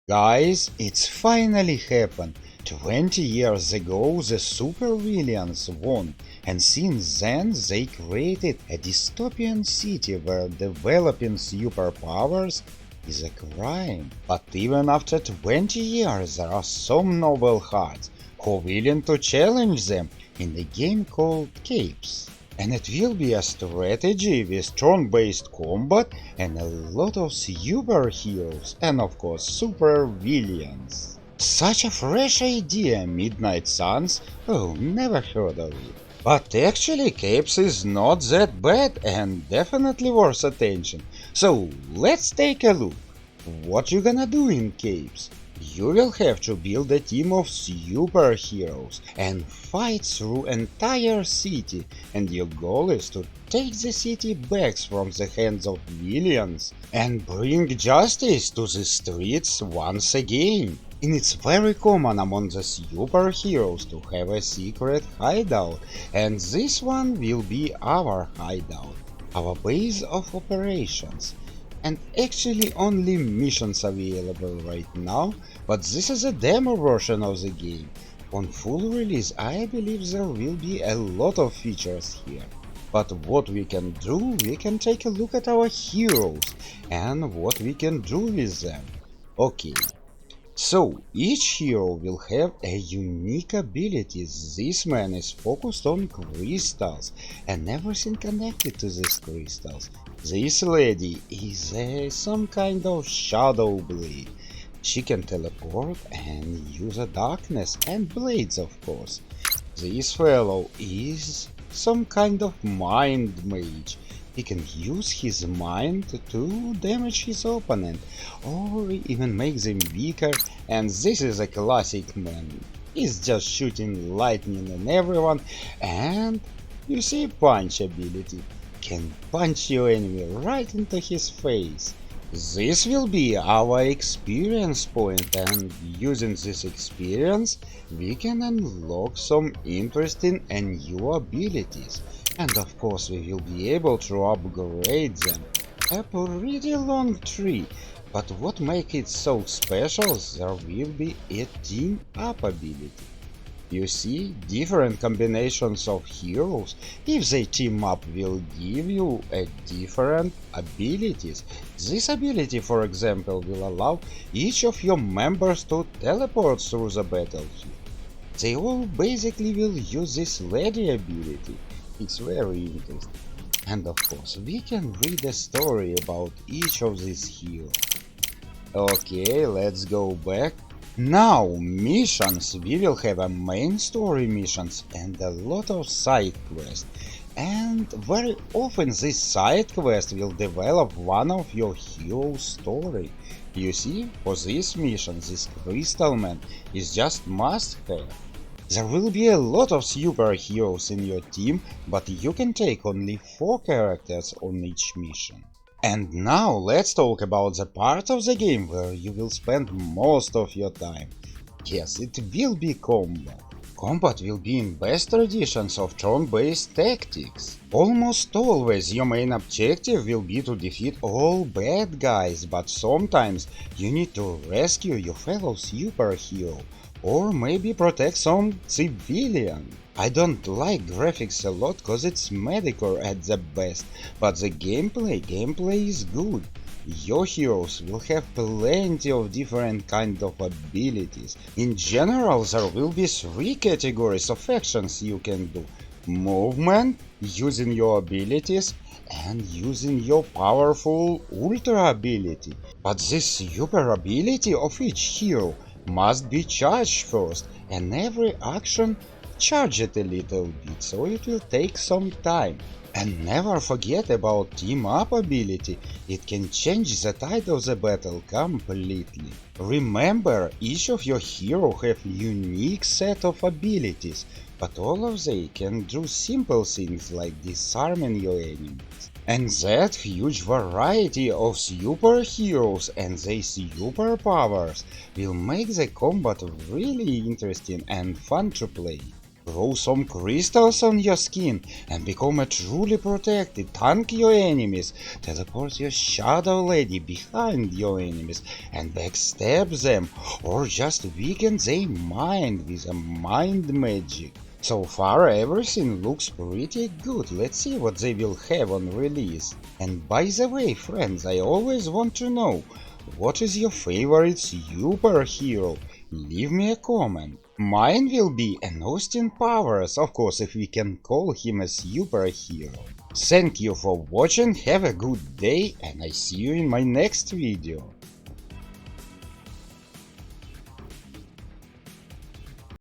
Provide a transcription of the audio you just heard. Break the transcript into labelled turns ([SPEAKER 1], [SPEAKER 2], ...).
[SPEAKER 1] Guys, it's finally happened. 20 years ago the supervillains won, and since then they created a dystopian city where developing superpowers is a crime. But even after 20 years there are some noble hearts who are willing to challenge them in a game called Capes. And it will be a strategy with turn-based combat and a lot of superheroes and of course super villains. Such a fresh idea, Midnight Suns? Oh, never heard of it. But actually Capes is not that bad and definitely worth attention. So let's take a look. What you gonna do in Capes? You will have to build a team of superheroes and fight through entire city, and your goal is to take the city back from the hands of villains and bring justice to the streets once again. And it's very common among the superheroes to have a secret hideout, and this one will be our hideout, our base of operations. And actually only missions available right now, but this is a demo version of the game. On full release I believe there will be a lot of features here. But what we can do, we can take a look at our heroes and what we can do with them. Okay, so each hero will have a unique ability. This man is focused on crystals and everything connected to these crystals. This lady is some kind of shadow blade. She can teleport and use the darkness and blades, of course. This fellow is some kind of mind mage. He can use his mind to damage his opponent or even make them weaker, and this is a classic man. He's just shooting lightning at everyone, and you see punch ability. Can punch your enemy right into his face. This will be our experience point, and using this experience we can unlock some interesting and new abilities. And of course we will be able to upgrade them. A pretty long tree, but what makes it so special, there will be a team up ability. You see, different combinations of heroes, if they team up, will give you a different abilities. This ability, for example, will allow each of your members to teleport through the battlefield. They all basically will use this lady ability. It's very interesting. And of course, we can read a story about each of these heroes. Okay, let's go back. Now, missions. We will have a main story missions and a lot of side quests. And very often this side quest will develop one of your hero's story. You see, for this mission, this Crystal Man is just must have. There will be a lot of superheroes in your team, but you can take only 4 characters on each mission. And now let's talk about the part of the game where you will spend most of your time. Yes, it will be combat. Combat will be in best traditions of turn-based tactics. Almost always your main objective will be to defeat all bad guys, but sometimes you need to rescue your fellow superhero, or maybe protect some civilian. I don't like graphics a lot cause it's mediocre at the best, but the gameplay is good. Your heroes will have plenty of different kind of abilities. In general, there will be 3 categories of actions you can do. Movement, using your abilities, and using your powerful ultra ability. But this super ability of each hero must be charged first, and every action charge it a little bit, so it will take some time. And never forget about team up ability, it can change the tide of the battle completely. Remember, each of your hero have unique set of abilities, but all of they can do simple things like disarming your enemies. And that huge variety of superheroes and their superpowers will make the combat really interesting and fun to play. grow some crystals on your skin, and become a truly protected, tank your enemies, teleport your shadow lady behind your enemies and backstab them, or just weaken their mind with a mind magic. So far everything looks pretty good. Let's see what they will have on release. And by the way, friends, I always want to know, what is your favorite superhero? Leave me a comment. Mine will be an Austin Powers, of course, if we can call him a superhero. Thank you for watching, have a good day, and I see you in my next video.